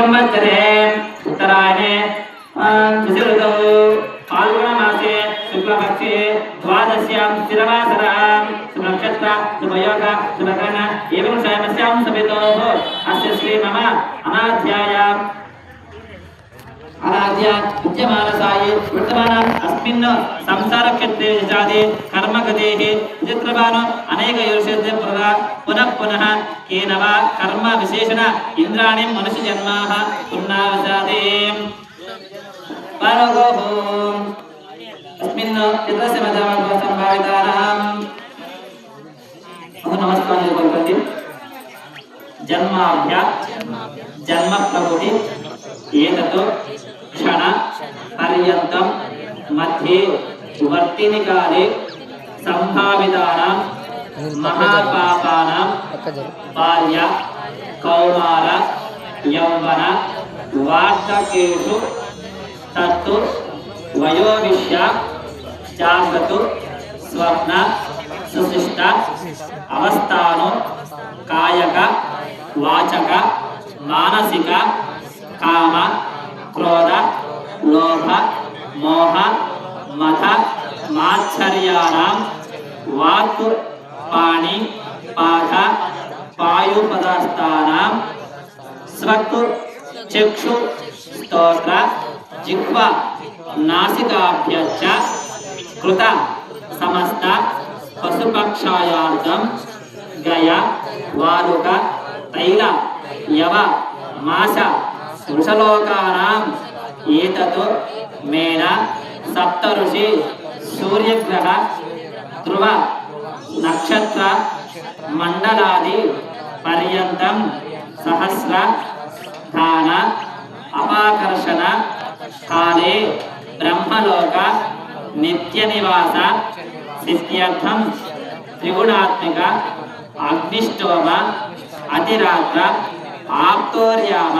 संवत्सरे उत्तरायणे ऋतौ फाल्गुणमासे शुक्लपक्षे द्वादश्यां स्थिरवासरां शुभनक्षत्र शुभयोग शुभकरण एवं शयनस्यां सवितोः अस्य श्री मम अनाद्य विद्यमानसाये वर्तमानाम् अस्मिन् संसारक्षेत्रे जाते कर्मगतेः चित्रभानु अनेकयोषेभ्य पुनः पुनः केन वा कर्म विशेषण इन्द्राणीं मनुष्यजन्माः पुनरावसादे परगोः अस्मिन् चित्रस्य मध्यमः सम्भावितानां नमस्कारं कुर्वन्ति जन्माभ्य जन्म प्रभुति एतत् क्षण पर्यन्तं मध्ये वर्तिनि काले संभावितानां महापापानां बाल्य कौमार यौवन वार्धकेषु तत्तु वयोविष्य जागतु स्वप्न सुशिष्ट अवस्थानो कायक वाचक मानसिक काम क्रोध लोभ मोह मद मात्सर्याणां वाक् पाणि पाद पायुपदास्थानां स्वक् चक्षु स्तोत्र जिह्वा नासिकाभ्यश्च कृत समस्त पशुपक्षायार्थं गय वालुक तैल यव मास वृषलोकानां एतत् मेन सप्तऋषि सूर्यग्रह ध्रुव नक्षत्र मंडलादि पर्यन्तं सहस्र दान अपाकर्षण काले ब्रह्मलोक नित्यनिवास सिद्ध्यर्थं त्रिगुणात्मक अग्निष्टोम अतिरात्र आप्तोर्याम